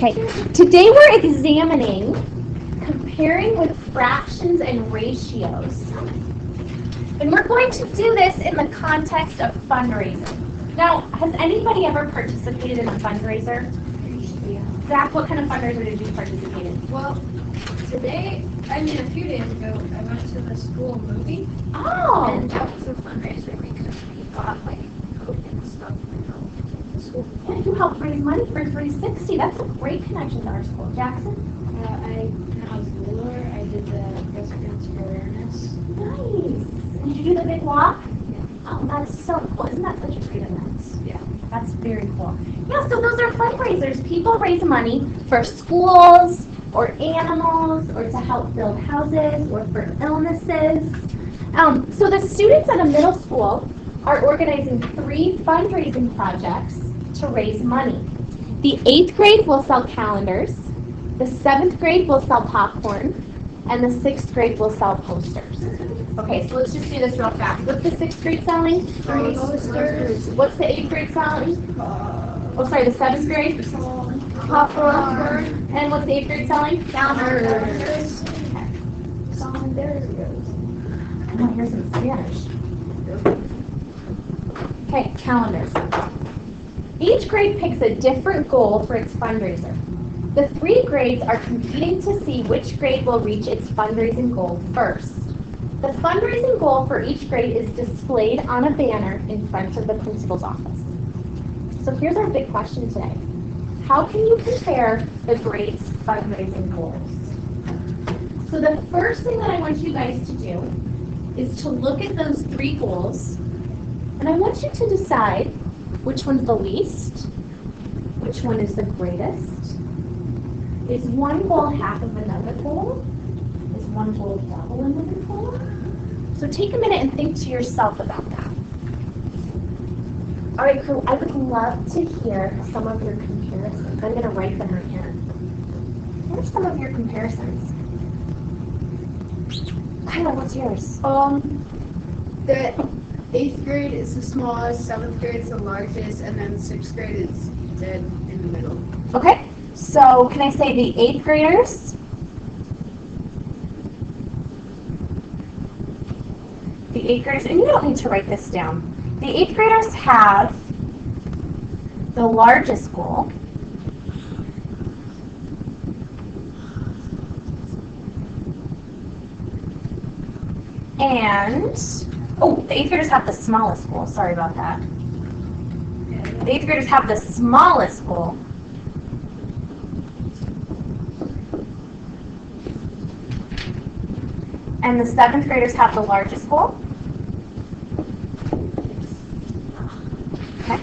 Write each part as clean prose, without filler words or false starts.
Okay, today we're examining comparing with fractions and ratios. And we're going to do this in the context of fundraising. Now, has anybody ever participated in a fundraiser? Yeah. Zach, what kind of fundraiser did you participate in? Well, a few days ago, I went to the school movie. Oh! And that was a fundraiser because we got like food and stuff from the school. Yeah, you helped raise money for 360. That's a great connection to our school. Jackson? When I was littler, I did the breast cancer awareness. Nice. Did you do the big walk? Yeah. Oh, that's so cool. Isn't that such a great event? Yeah. That's very cool. Yeah, so those are fundraisers. People raise money for schools or animals or to help build houses or for illnesses. So the students at a middle school are organizing 3 fundraising projects to raise money. The 8th grade will sell calendars, the 7th grade will sell popcorn, and the 6th grade will sell posters. Okay, so let's just do this real fast. What's the 6th grade selling? Posters. What's the 8th grade selling? Oh, sorry, the 7th grade? Popcorn. And what's the 8th grade selling? Calendars. Oh, here's some Spanish. Okay, calendars. Each grade picks a different goal for its fundraiser. The 3 grades are competing to see which grade will reach its fundraising goal first. The fundraising goal for each grade is displayed on a banner in front of the principal's office. So here's our big question today. How can you compare the grades' fundraising goals? So the first thing that I want you guys to do is to look at those 3 goals, and I want you to decide which one's the least, which one is the greatest. Is one goal half of another goal? Is one goal double another goal? So take a minute and think to yourself about that. All right, crew, I would love to hear some of your comparisons. I'm going to write them right here. What are some of your comparisons? Kyla, what's yours? The 8th grade is the smallest, 7th grade is the largest, and then 6th grade is dead in the middle. Okay, so can I say the 8th graders? The 8th graders, and you don't need to write this down. The 8th graders have the largest goal. And, the 8th graders have the smallest goal. Sorry about that. The 8th graders have the smallest goal. And the 7th graders have the largest goal. Okay.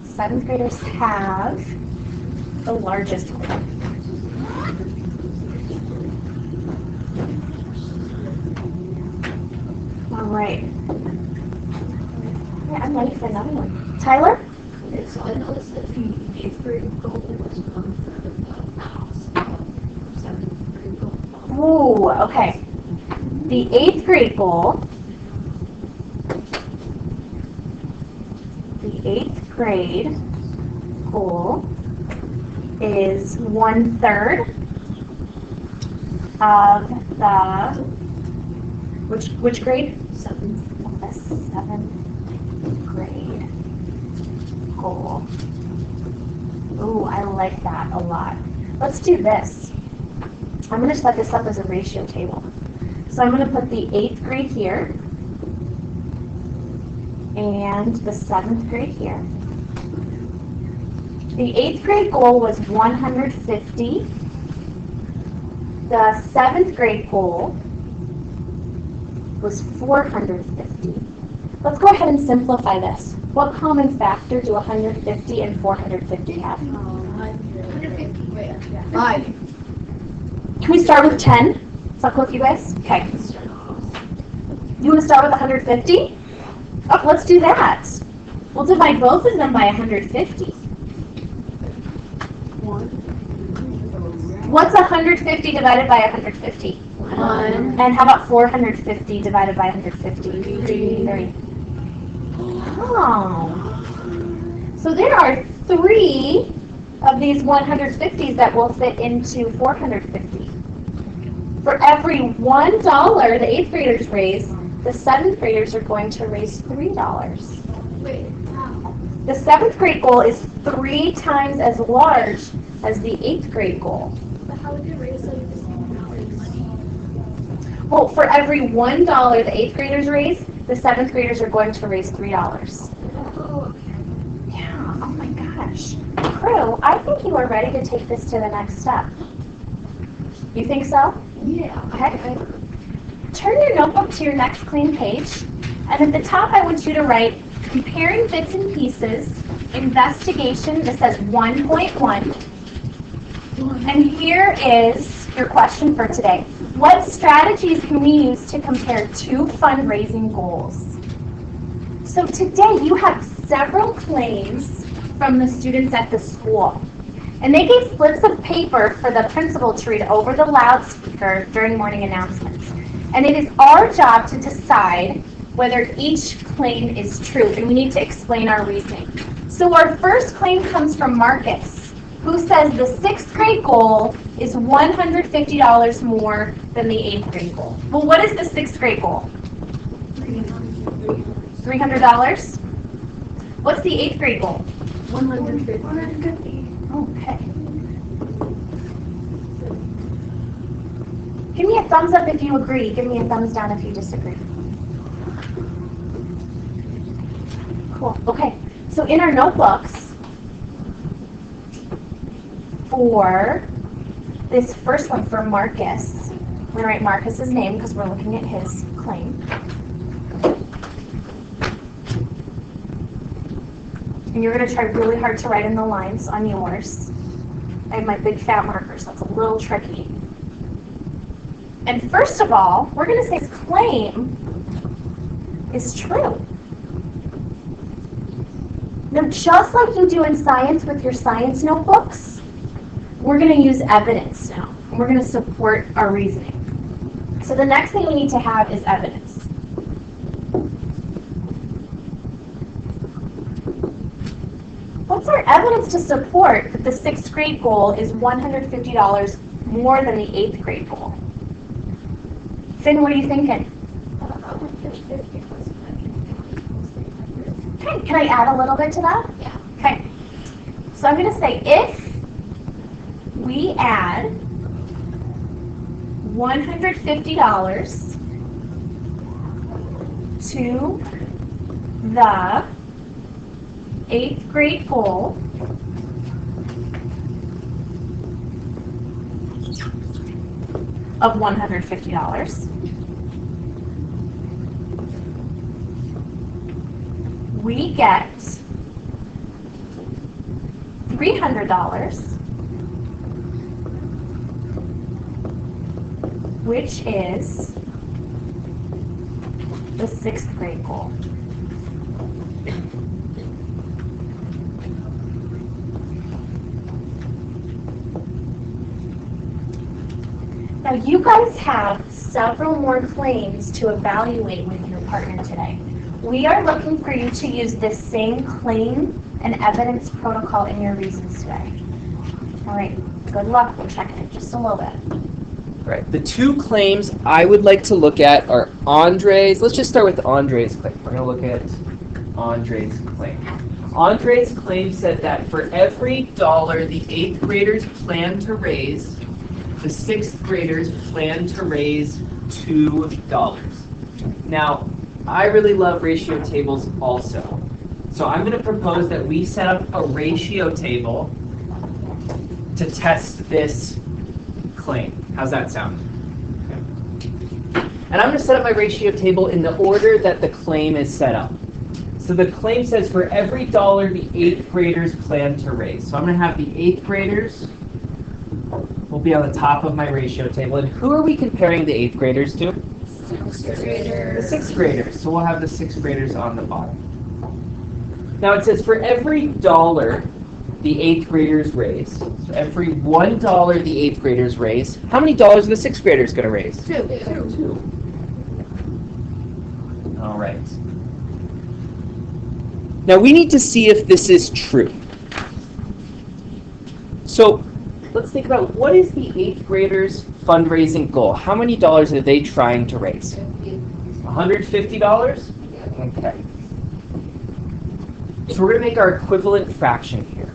7th graders have the largest goal. All right. Yeah, I'm ready for another one. Tyler? So I noticed that the 8th grade goal was 1/3 of the house. 7th grade goal. Ooh, okay. The 8th grade goal. The 8th grade goal is 1/3 of the which grade? 7th. The 7th grade goal. Ooh, I like that a lot. Let's do this. I'm going to set this up as a ratio table. So I'm going to put the 8th grade here and the 7th grade here. The 8th grade goal was 150. The 7th grade goal was 450. Let's go ahead and simplify this. What common factor do 150 and 450 have? 150. Wait, 5. Can we start with 10? Is that cool with you guys? Okay. You want to start with 150? Oh, let's do that. We'll divide both of them by 150. What's 150 divided by 150? 1. And how about 450 divided by 150? 3. Oh. So there are 3 of these 150s that will fit into 450. For every $1 the 8th graders raise, the 7th graders are going to raise $3. Wait, how? The 7th grade goal is 3 times as large as the 8th grade goal. But how would you raise like the same amount of money? Well, for every $1 the 8th graders raise, the 7th graders are going to raise $3. Oh, Yeah, oh my gosh. Crew, I think you are ready to take this to the next step. You think so? yeah. Okay. Turn your notebook to your next clean page, and at the top I want you to write comparing bits and pieces, investigation, this says 1.1. And here is your question for today. What strategies can we use to compare two fundraising goals? So today you have several claims from the students at the school. And they gave slips of paper for the principal to read over the loudspeaker during morning announcements. And it is our job to decide whether each claim is true, and we need to explain our reasoning. So our first claim comes from Marcus, who says the 6th grade goal is $150 more than the 8th grade goal. Well, what is the 6th grade goal? $300? What's the 8th grade goal? 150. Okay. Give me a thumbs up if you agree. Give me a thumbs down if you disagree. Cool. Okay. So in our notebooks, for this first one for Marcus, I'm going to write Marcus's name because we're looking at his claim. And you're going to try really hard to write in the lines on yours. I have my big fat marker, so it's a little tricky. And first of all, we're going to say his claim is true. Now, just like you do in science with your science notebooks, we're going to use evidence now. And we're going to support our reasoning. So the next thing we need to have is evidence. What's our evidence to support that the 6th grade goal is $150 more than the 8th grade goal? Finn, what are you thinking? Okay, can I add a little bit to that? Yeah. Okay. So I'm going to say if we add $150 to the 8th grade goal, of $150, we get $300, which is the 6th grade goal. Now you guys have several more claims to evaluate with your partner today. We are looking for you to use this same claim and evidence protocol in your reasons today. All right, good luck. We'll check it in just a little bit. Right. The two claims I would like to look at are Andre's. Let's just start with Andre's claim. We're going to look at Andre's claim. Andre's claim said that for every dollar the 8th graders plan to raise, the 6th graders plan to raise $2. Now, I really love ratio tables also. So I'm going to propose that we set up a ratio table to test this claim. How's that sound? Okay. And I'm going to set up my ratio table in the order that the claim is set up. So the claim says for every dollar the 8th graders plan to raise. So I'm going to have the 8th graders will be on the top of my ratio table. And who are we comparing the 8th graders to? 6th graders. The 6th graders. So we'll have the 6th graders on the bottom. Now it says for every dollar the 8th graders raise, so every $1 the 8th graders raise, how many dollars are the 6th graders going to raise? Two. All right. Now we need to see if this is true. So let's think about what is the 8th graders' fundraising goal? How many dollars are they trying to raise? $150? Okay. So we're going to make our equivalent fraction here.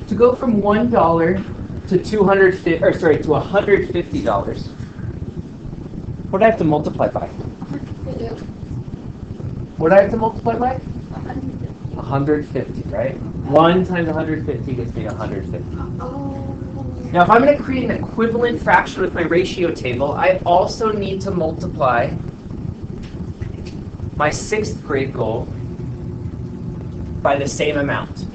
To go from $1 to to $150, what do I have to multiply by? What do I have to multiply by? 150, right? 1 times 150 gives me 150. Now, if I'm going to create an equivalent fraction with my ratio table, I also need to multiply my 6th grade goal by the same amount.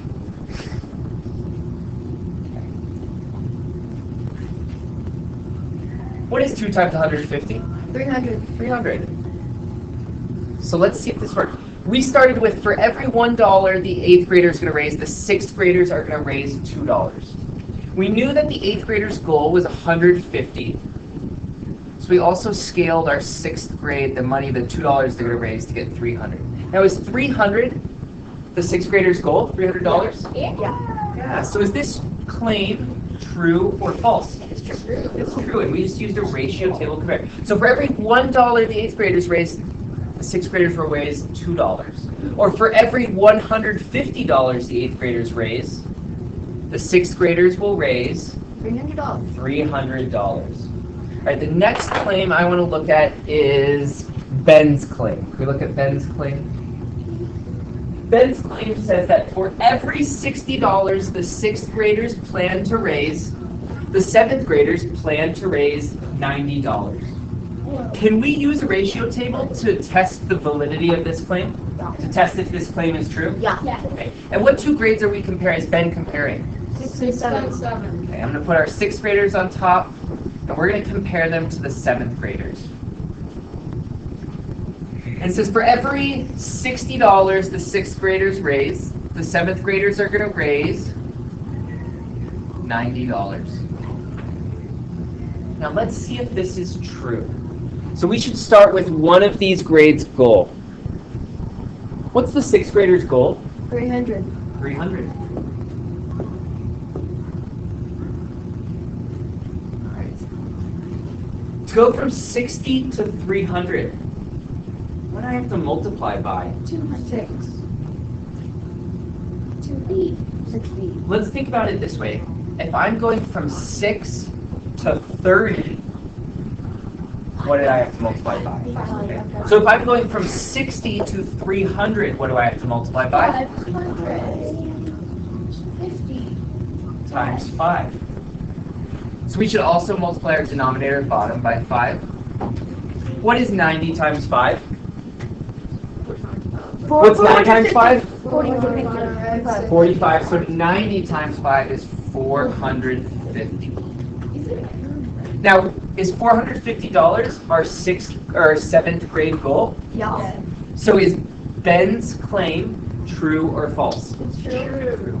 What is 2 times 150? 300. 300. So let's see if this works. We started with, for every $1 the 8th grader is going to raise, the 6th graders are going to raise $2. We knew that the 8th grader's goal was 150. So we also scaled our 6th grade, the money, the $2 they're going to raise, to get 300. Now, is 300 the 6th grader's goal? $300? Yeah. So is this claim true or false? It's true. It's true, and we just used a ratio table compare. So for every $1 the 8th graders raise, the 6th graders will raise $2. Or for every $150 the 8th graders raise, the 6th graders will raise $300. All right, the next claim I want to look at is Ben's claim. Can we look at Ben's claim? Ben's claim says that for every $60 the 6th graders plan to raise, the 7th graders plan to raise $90. Can we use a ratio table to test the validity of this claim? To test if this claim is true? Yeah. Okay. And what 2 grades are we comparing? Is Ben comparing? 6 and 7. Okay, I'm going to put our 6th graders on top, and we're going to compare them to the 7th graders. And it says for every $60 the 6th graders raise, the 7th graders are going to raise $90. Now let's see if this is true. So we should start with one of these grades' goal. What's the 6th grader's goal? 300. 300. All right. To go from 60 to 300, what do I have to multiply by? 206. 60. Let's think about it this way. If I'm going from 6 to 30, what did I have to multiply by? Okay. So if I'm going from 60 to 300, what do I have to multiply by? 550. Times 5. So we should also multiply our denominator at bottom by 5. What is 90 times 5? What's 9 times 5? 45. So 90 times 5 is 450. Now, is $450 our 6th or 7th grade goal? Yeah. So is Ben's claim true or false? It's true.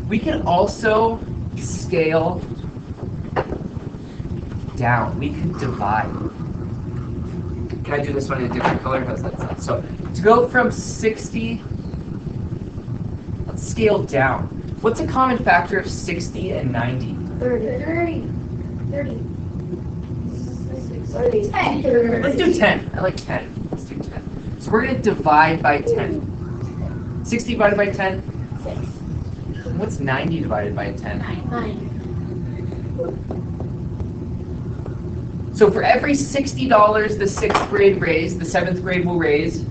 We can also scale down. We can divide. Can I do this one in a different color? How's that sound? So to go from 60, let's scale down. What's a common factor of 60 and 90? 30. 10. Let's do 10. I like 10. Let's do 10. So we're going to divide by 10. 60 divided by 10? 6. What's 90 divided by 10? 9. So for every $60 the 6th grade raised, the 7th grade will raise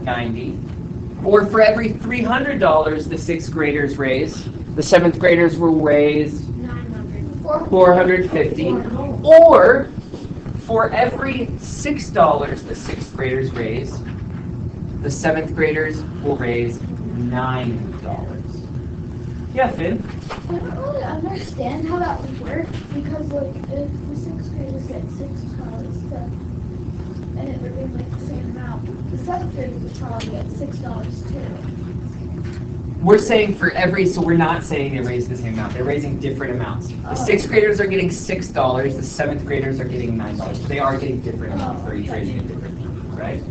90. Or for every $300 the 6th graders raise, the 7th graders will raise 450. Or for every $6 the 6th graders raise, the 7th graders will raise $9. Yeah, Finn? I don't really understand how that would work because, like, if the 6th graders get $6 and it would be like the same amount, the 7th graders would probably get $6 too. We're saying for every, so we're not saying they raise the same amount. They're raising different amounts. The 6th graders are getting $6. The 7th graders are getting $9. They are getting different amounts. They're each raising a different amount, right?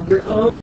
your own